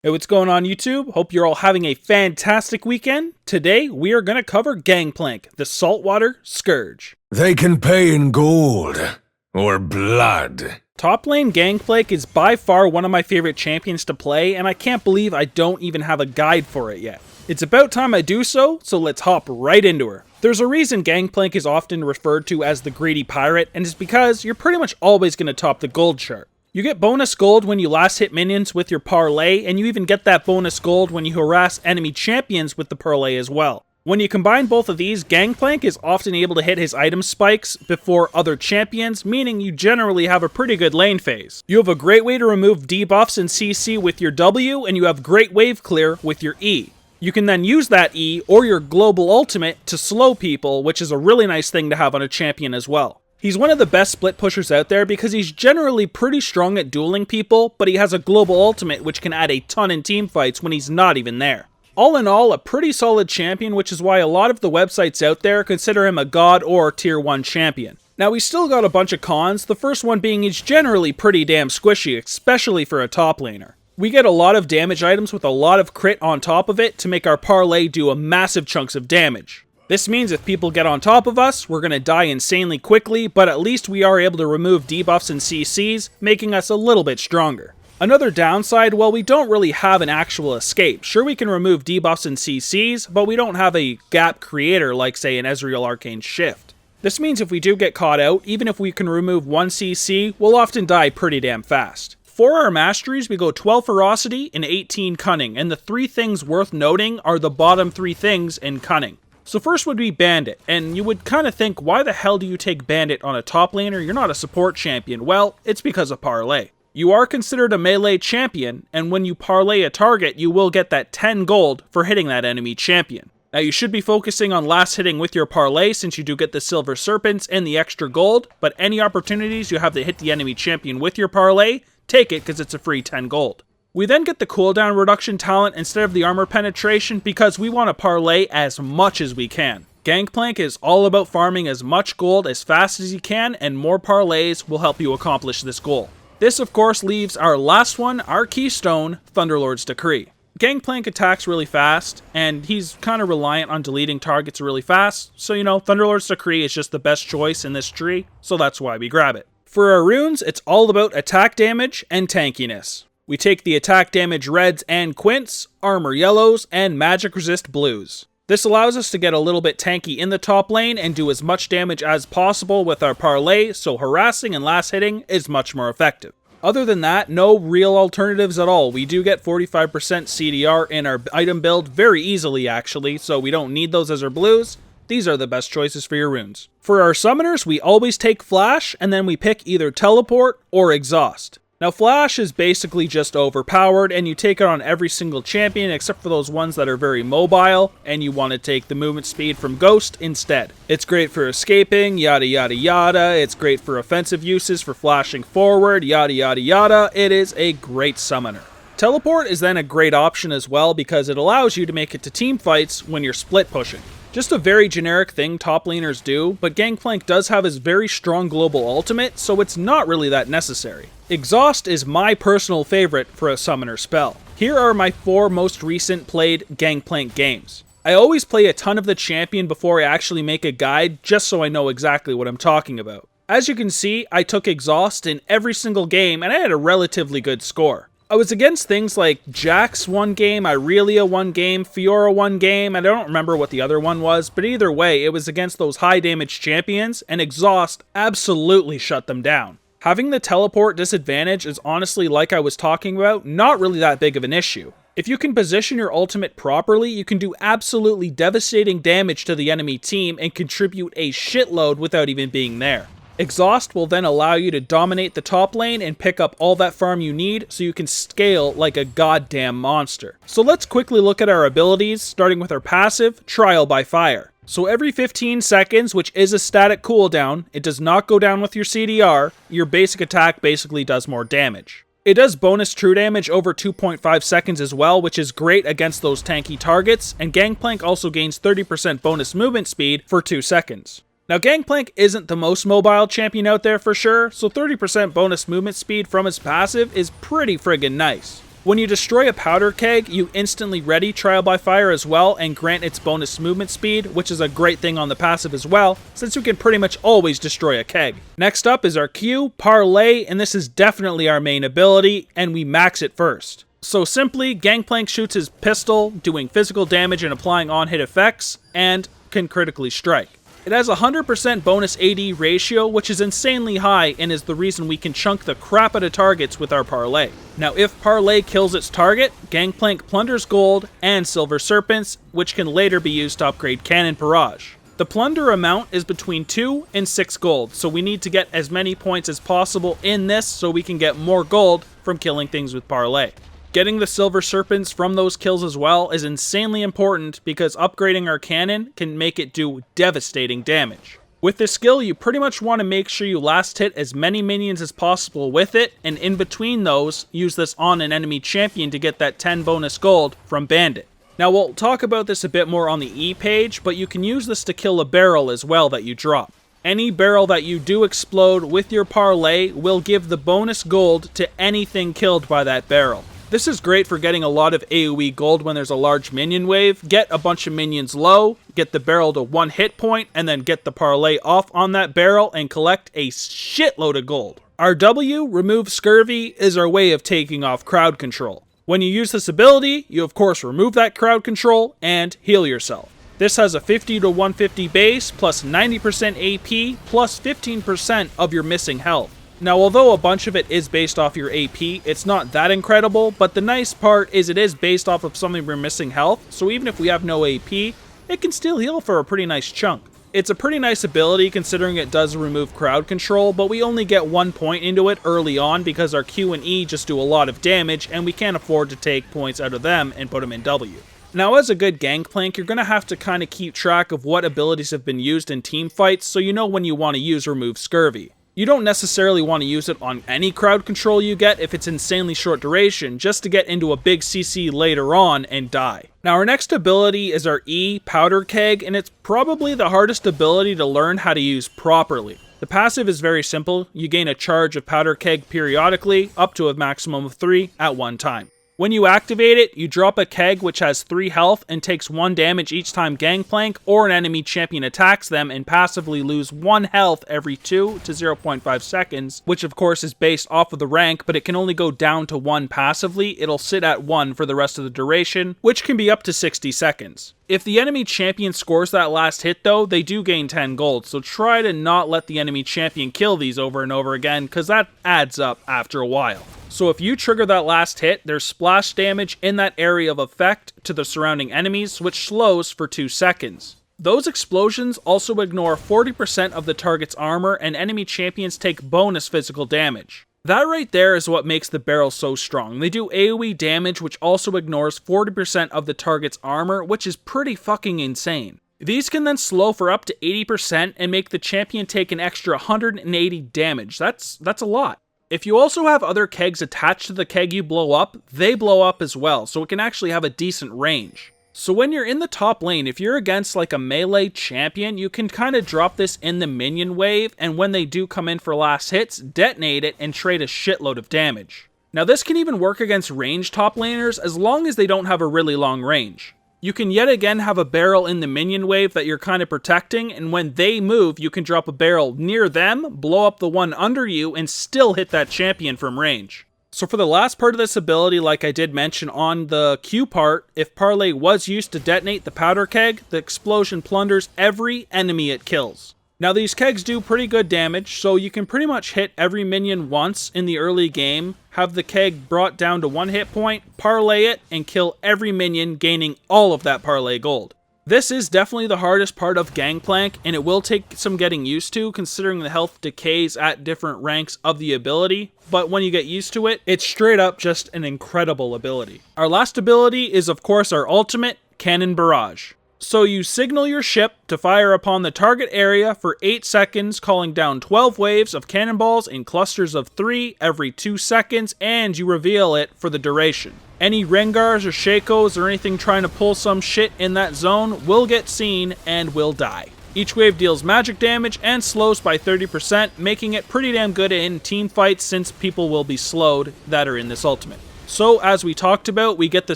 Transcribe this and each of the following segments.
Hey, what's going on YouTube? Hope you're all having a fantastic weekend. Today, we are going to cover Gangplank, the Saltwater Scourge. They can pay in gold or blood. Top lane Gangplank is by far one of my favorite champions to play, and I can't believe I don't even have a guide for it yet. It's about time I do so let's hop right into her. There's a reason Gangplank is often referred to as the greedy pirate, and it's because you're pretty much always going to top the gold chart. You get bonus gold when you last hit minions with your parlay, and you even get that bonus gold when you harass enemy champions with the parlay as well. When you combine both of these, Gangplank is often able to hit his item spikes before other champions, meaning you generally have a pretty good lane phase. You have a great way to remove debuffs and CC with your W, and you have great wave clear with your E. You can then use that E or your global ultimate to slow people, which is a really nice thing to have on a champion as well. He's one of the best split pushers out there because he's generally pretty strong at dueling people, but he has a global ultimate which can add a ton in team fights when he's not even there. All in all, a pretty solid champion, which is why a lot of the websites out there consider him a god or tier 1 champion. Now he's still got a bunch of cons, the first one being he's generally pretty damn squishy, especially for a top laner. We get a lot of damage items with a lot of crit on top of it to make our parlay do a massive chunks of damage. This means if people get on top of us, we're going to die insanely quickly, but at least we are able to remove debuffs and CCs, making us a little bit stronger. Another downside, well, we don't really have an actual escape. Sure, we can remove debuffs and CCs, but we don't have a gap creator like, say, an Ezreal Arcane Shift. This means if we do get caught out, even if we can remove 1 CC, we'll often die pretty damn fast. For our Masteries, we go 12 Ferocity and 18 Cunning, and the 3 things worth noting are the bottom 3 things in Cunning. So first would be Bandit, and you would kind of think, why the hell do you take Bandit on a top laner? You're not a support champion. Well, it's because of parlay. You are considered a melee champion, and when you parlay a target, you will get that 10 gold for hitting that enemy champion. Now you should be focusing on last hitting with your parlay since you do get the Silver Serpents and the extra gold, but any opportunities you have to hit the enemy champion with your parlay, take it because it's a free 10 gold. We then get the cooldown reduction talent instead of the armor penetration because we want to parlay as much as we can. Gangplank is all about farming as much gold as fast as you can, and more parlays will help you accomplish this goal. This of course leaves our last one, our keystone, Thunderlord's Decree. Gangplank attacks really fast, and he's kind of reliant on deleting targets really fast, so Thunderlord's Decree is just the best choice in this tree, so that's why we grab it. For our runes, it's all about attack damage and tankiness. We take the attack damage reds and quints, armor yellows, and magic resist blues. This allows us to get a little bit tanky in the top lane and do as much damage as possible with our parlay, so harassing and last hitting is much more effective. Other than that, no real alternatives at all. We do get 45% CDR in our item build very easily actually, so we don't need those as our blues. These are the best choices for your runes. For our summoners, we always take Flash, and then we pick either Teleport or Exhaust. Now Flash is basically just overpowered, and you take it on every single champion except for those ones that are very mobile, and you want to take the movement speed from Ghost instead. It's great for escaping, yada yada yada, it's great for offensive uses, for flashing forward, yada yada yada, it is a great summoner. Teleport is then a great option as well because it allows you to make it to team fights when you're split pushing. Just a very generic thing top laners do, but Gangplank does have his very strong global ultimate, so it's not really that necessary. Exhaust is my personal favorite for a summoner spell. Here are my 4 most recent played Gangplank games. I always play a ton of the champion before I actually make a guide, just so I know exactly what I'm talking about. As you can see, I took Exhaust in every single game, and I had a relatively good score. I was against things like Jax one game, Irelia one game, Fiora one game, and I don't remember what the other one was, but either way, it was against those high damage champions, and Exhaust absolutely shut them down. Having the teleport disadvantage is honestly, like I was talking about, not really that big of an issue. If you can position your ultimate properly, you can do absolutely devastating damage to the enemy team and contribute a shitload without even being there. Exhaust will then allow you to dominate the top lane and pick up all that farm you need so you can scale like a goddamn monster. So let's quickly look at our abilities, starting with our passive, Trial by Fire. So every 15 seconds, which is a static cooldown, it does not go down with your CDR, your basic attack basically does more damage. It does bonus true damage over 2.5 seconds as well, which is great against those tanky targets, and Gangplank also gains 30% bonus movement speed for 2 seconds. Now Gangplank isn't the most mobile champion out there for sure, so 30% bonus movement speed from his passive is pretty friggin' nice. When you destroy a powder keg, you instantly ready Trial by Fire as well and grant its bonus movement speed, which is a great thing on the passive as well, since we can pretty much always destroy a keg. Next up is our Q, Parlay, and this is definitely our main ability, and we max it first. So simply, Gangplank shoots his pistol, doing physical damage and applying on-hit effects, and can critically strike. It has a 100% bonus AD ratio, which is insanely high and is the reason we can chunk the crap out of targets with our Parlay. Now if Parlay kills its target, Gangplank plunders gold and silver serpents, which can later be used to upgrade Cannon Barrage. The plunder amount is between 2 and 6 gold, so we need to get as many points as possible in this so we can get more gold from killing things with Parlay. Getting the silver serpents from those kills as well is insanely important because upgrading our cannon can make it do devastating damage. With this skill, you pretty much want to make sure you last hit as many minions as possible with it, and in between those, use this on an enemy champion to get that 10 bonus gold from Bandit. Now we'll talk about this a bit more on the E page, but you can use this to kill a barrel as well that you drop. Any barrel that you do explode with your Parlay will give the bonus gold to anything killed by that barrel. This is great for getting a lot of AoE gold when there's a large minion wave, get a bunch of minions low, get the barrel to 1 hit point, and then get the Parlay off on that barrel and collect a shitload of gold. Our W, Remove Scurvy, is our way of taking off crowd control. When you use this ability, you of course remove that crowd control and heal yourself. This has a 50 to 150 base, plus 90% AP, plus 15% of your missing health. Now, although a bunch of it is based off your AP, it's not that incredible, but the nice part is it is based off of something we're missing health, so even if we have no AP, it can still heal for a pretty nice chunk. It's a pretty nice ability considering it does remove crowd control, but we only get 1 point into it early on because our Q and E just do a lot of damage, and we can't afford to take points out of them and put them in W. Now, as a good Gangplank, you're going to have to kind of keep track of what abilities have been used in team fights, so you know when you want to use Remove Scurvy. You don't necessarily want to use it on any crowd control you get if it's insanely short duration, just to get into a big CC later on and die. Now our next ability is our E, Powder Keg, and it's probably the hardest ability to learn how to use properly. The passive is very simple. You gain a charge of Powder Keg periodically, up to a maximum of 3 at one time. When you activate it, you drop a keg which has 3 health and takes 1 damage each time Gangplank or an enemy champion attacks them, and passively lose 1 health every 2 to 0.5 seconds, which of course is based off of the rank, but it can only go down to 1 passively. It'll sit at 1 for the rest of the duration, which can be up to 60 seconds. If the enemy champion scores that last hit though, they do gain 10 gold, so try to not let the enemy champion kill these over and over again, because that adds up after a while. So if you trigger that last hit, there's splash damage in that area of effect to the surrounding enemies, which slows for 2 seconds. Those explosions also ignore 40% of the target's armor, and enemy champions take bonus physical damage. That right there is what makes the barrel so strong. They do AoE damage, which also ignores 40% of the target's armor, which is pretty fucking insane. These can then slow for up to 80% and make the champion take an extra 180 damage. That's a lot. If you also have other kegs attached to the keg you blow up, they blow up as well, so it can actually have a decent range. So when you're in the top lane, if you're against like a melee champion, you can kind of drop this in the minion wave, and when they do come in for last hits, detonate it and trade a shitload of damage. Now this can even work against ranged top laners as long as they don't have a really long range. You can yet again have a barrel in the minion wave that you're kind of protecting, and when they move, you can drop a barrel near them, blow up the one under you, and still hit that champion from range. So for the last part of this ability, like I did mention on the Q part, if Parlay was used to detonate the powder keg, the explosion plunders every enemy it kills. Now these kegs do pretty good damage, so you can pretty much hit every minion once in the early game, have the keg brought down to 1 hit point, parlay it, and kill every minion, gaining all of that parlay gold. This is definitely the hardest part of Gangplank, and it will take some getting used to considering the health decays at different ranks of the ability, but when you get used to it, it's straight up just an incredible ability. Our last ability is of course our ultimate, Cannon Barrage. So you signal your ship to fire upon the target area for 8 seconds, calling down 12 waves of cannonballs in clusters of 3 every 2 seconds, and you reveal it for the duration. Any Rengars or Shakos or anything trying to pull some shit in that zone will get seen and will die. Each wave deals magic damage and slows by 30%, making it pretty damn good in team fights since people will be slowed that are in this ultimate. So as we talked about, we get the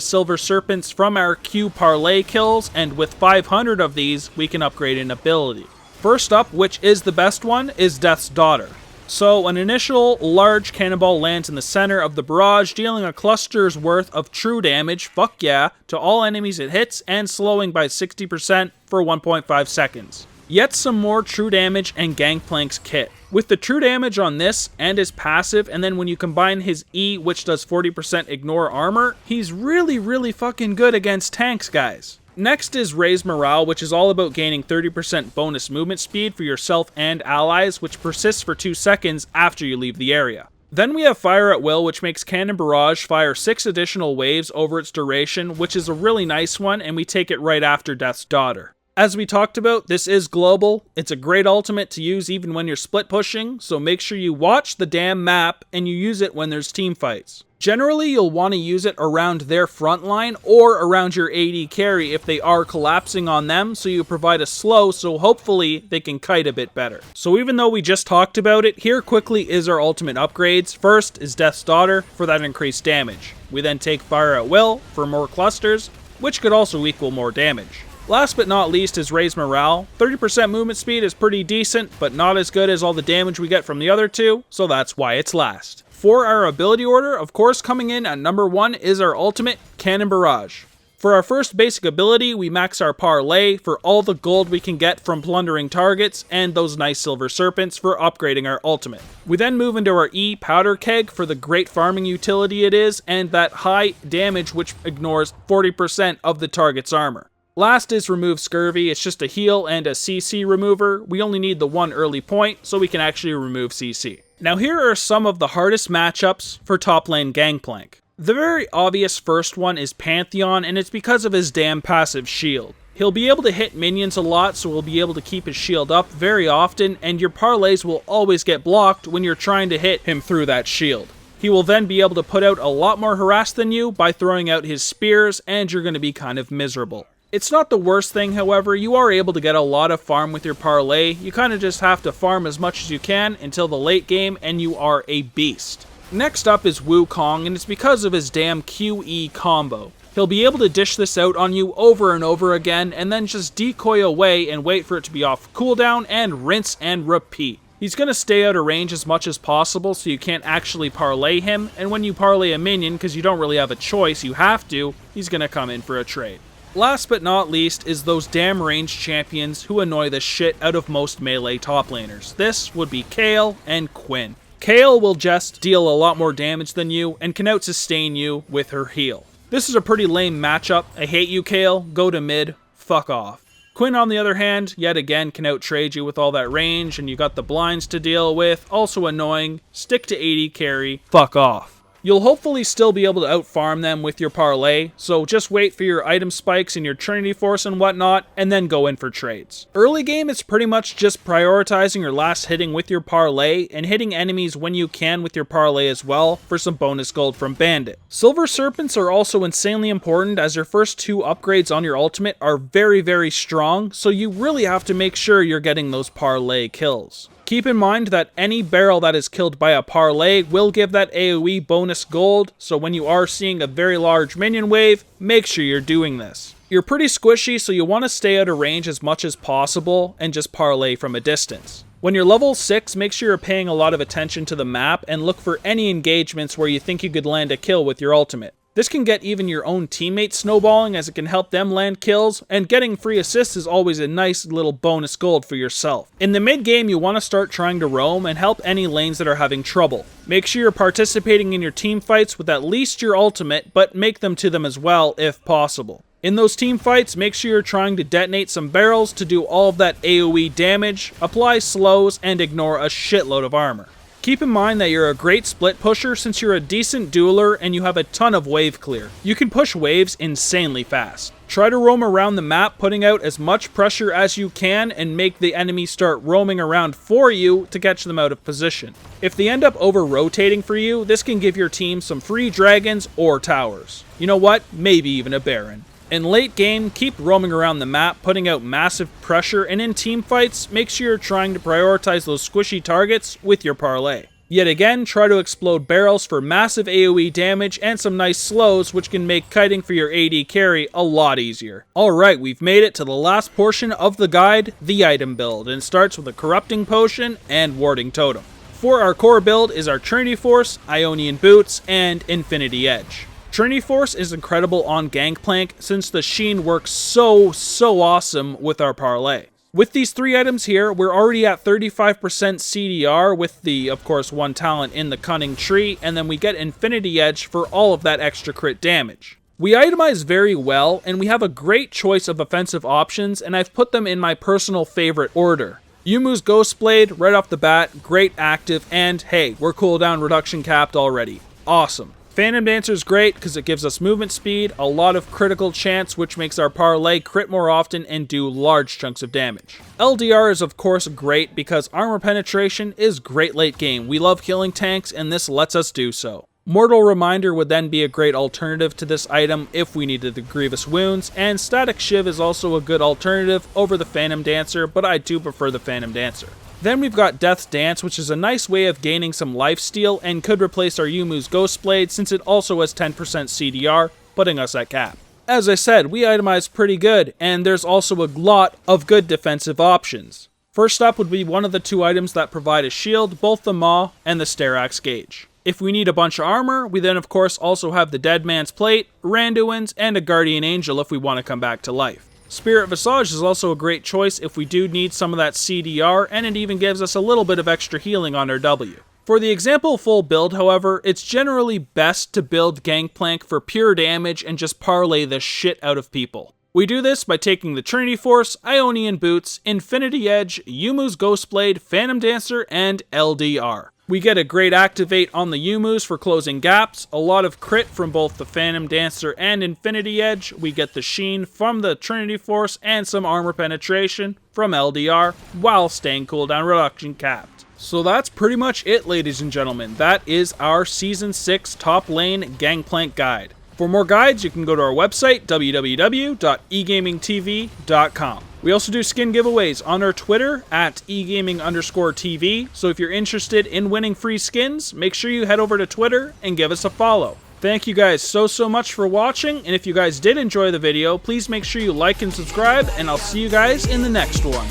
Silver Serpents from our Q parlay kills, and with 500 of these, we can upgrade an ability. First up, which is the best one, is Death's Daughter. So an initial large cannonball lands in the center of the barrage, dealing a cluster's worth of true damage, fuck yeah, to all enemies it hits, and slowing by 60% for 1.5 seconds. Yet some more true damage and Gangplank's kit. With the true damage on this and his passive, and then when you combine his E, which does 40% ignore armor, he's really fucking good against tanks, guys. Next is Raise Morale, which is all about gaining 30% bonus movement speed for yourself and allies, which persists for 2 seconds after you leave the area. Then we have Fire at Will, which makes Cannon Barrage fire 6 additional waves over its duration, which is a really nice one, and we take it right after Death's Daughter. As we talked about, this is global. It's a great ultimate to use even when you're split pushing, so make sure you watch the damn map and you use it when there's team fights. Generally, you'll want to use it around their front line or around your AD carry if they are collapsing on them, so you provide a slow so hopefully they can kite a bit better. So even though we just talked about it, here quickly is our ultimate upgrades. First is Death's Daughter for that increased damage. We then take Fire at Will for more clusters, which could also equal more damage. Last but not least is Raise Morale. 30% movement speed is pretty decent, but not as good as all the damage we get from the other two, so that's why it's last. For our ability order, of course, coming in at number 1 is our ultimate, Cannon Barrage. For our first basic ability, we max our parlay for all the gold we can get from plundering targets and those nice Silver Serpents for upgrading our ultimate. We then move into our E, Powder Keg, for the great farming utility it is, and that high damage which ignores 40% of the target's armor. Last is Remove Scurvy. It's just a heal and a CC remover. We only need the one early point, so we can actually remove CC. Now here are some of the hardest matchups for top lane Gangplank. The very obvious first one is Pantheon, and it's because of his damn passive shield. He'll be able to hit minions a lot, so he'll be able to keep his shield up very often, and your parlays will always get blocked when you're trying to hit him through that shield. He will then be able to put out a lot more harass than you by throwing out his spears, and you're going to be kind of miserable. It's not the worst thing, however. You are able to get a lot of farm with your parlay. You kind of just have to farm as much as you can until the late game, and you are a beast. Next up is Wukong, and it's because of his damn QE combo. He'll be able to dish this out on you over and over again, and then just decoy away and wait for it to be off cooldown, and rinse and repeat. He's going to stay out of range as much as possible, so you can't actually parlay him, and when you parlay a minion, because you don't really have a choice, you have to, he's going to come in for a trade. Last but not least is those damn ranged champions who annoy the shit out of most melee top laners. This would be Kayle and Quinn. Kayle will just deal a lot more damage than you and can out-sustain you with her heal. This is a pretty lame matchup. I hate you, Kayle. Go to mid. Fuck off. Quinn, on the other hand, yet again can out-trade you with all that range, and you got the blinds to deal with. Also annoying. Stick to AD carry. Fuck off. You'll hopefully still be able to out-farm them with your parlay, so just wait for your item spikes and your Trinity Force and whatnot, and then go in for trades. Early game, it's pretty much just prioritizing your last hitting with your parlay, and hitting enemies when you can with your parlay as well, for some bonus gold from Bandit. Silver Serpents are also insanely important, as your first 2 upgrades on your ultimate are very strong, so you really have to make sure you're getting those parlay kills. Keep in mind that any barrel that is killed by a parlay will give that AoE bonus gold, so when you are seeing a very large minion wave, make sure you're doing this. You're pretty squishy, so you want to stay out of range as much as possible and just parlay from a distance. When you're level 6, make sure you're paying a lot of attention to the map and look for any engagements where you think you could land a kill with your ultimate. This can get even your own teammates snowballing, as it can help them land kills, and getting free assists is always a nice little bonus gold for yourself. In the mid game, you want to start trying to roam and help any lanes that are having trouble. Make sure you're participating in your team fights with at least your ultimate, but make them to them as well if possible. In those team fights, make sure you're trying to detonate some barrels to do all of that AoE damage, apply slows, and ignore a shitload of armor. Keep in mind that you're a great split pusher since you're a decent dueler and you have a ton of wave clear. You can push waves insanely fast. Try to roam around the map, putting out as much pressure as you can and make the enemy start roaming around for you to catch them out of position. If they end up over-rotating for you, this can give your team some free dragons or towers. You know what? Maybe even a baron. In late game, keep roaming around the map, putting out massive pressure, and in team fights, make sure you're trying to prioritize those squishy targets with your parlay. Yet again, try to explode barrels for massive AoE damage and some nice slows, which can make kiting for your AD carry a lot easier. Alright, we've made it to the last portion of the guide, the item build, and it starts with a Corrupting Potion and Warding Totem. For our core build is our Trinity Force, Ionian Boots, and Infinity Edge. Trinity Force is incredible on Gangplank since the sheen works so awesome with our parlay. With these 3 items here, we're already at 35% CDR with the, of course, 1 talent in the Cunning Tree, and then we get Infinity Edge for all of that extra crit damage. We itemize very well, and we have a great choice of offensive options, and I've put them in my personal favorite order. Youmuu's Ghostblade, right off the bat, great active, and hey, we're cooldown reduction capped already. Awesome. Phantom Dancer's great because it gives us movement speed, a lot of critical chance which makes our parlay crit more often and do large chunks of damage. LDR is of course great because armor penetration is great late game. We love killing tanks and this lets us do so. Mortal Reminder would then be a great alternative to this item if we needed the Grievous Wounds, and Static Shiv is also a good alternative over the Phantom Dancer, but I do prefer the Phantom Dancer. Then we've got Death's Dance, which is a nice way of gaining some lifesteal and could replace our Youmuu's Ghostblade since it also has 10% CDR, putting us at cap. As I said, we itemize pretty good, and there's also a lot of good defensive options. First up would be one of the 2 items that provide a shield, both the Maw and the Sterax Gauge. If we need a bunch of armor, we then of course also have the Dead Man's Plate, Randuin's, and a Guardian Angel if we want to come back to life. Spirit Visage is also a great choice if we do need some of that CDR, and it even gives us a little bit of extra healing on our W. For the example full build, however, it's generally best to build Gangplank for pure damage and just parlay the shit out of people. We do this by taking the Trinity Force, Ionian Boots, Infinity Edge, Youmuu's Ghostblade, Phantom Dancer, and LDR. We get a great activate on the Youmuu's for closing gaps, a lot of crit from both the Phantom Dancer and Infinity Edge, we get the sheen from the Trinity Force and some armor penetration from LDR, while staying cooldown reduction capped. So that's pretty much it, ladies and gentlemen. That is our Season 6 top lane Gangplank guide. For more guides, you can go to our website, www.egamingtv.com. We also do skin giveaways on our Twitter at egaming_TV, so if you're interested in winning free skins, make sure you head over to Twitter and give us a follow. Thank you guys so much for watching, and if you guys did enjoy the video, please make sure you like and subscribe, and I'll see you guys in the next one.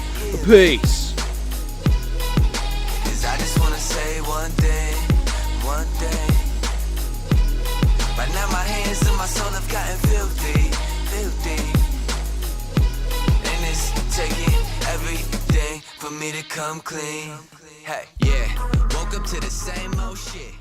Peace! I just wanna say one thing. Right now my hands and my soul have gotten filthy. And it's taking everything for me to come clean. Hey, yeah, woke up to the same old shit.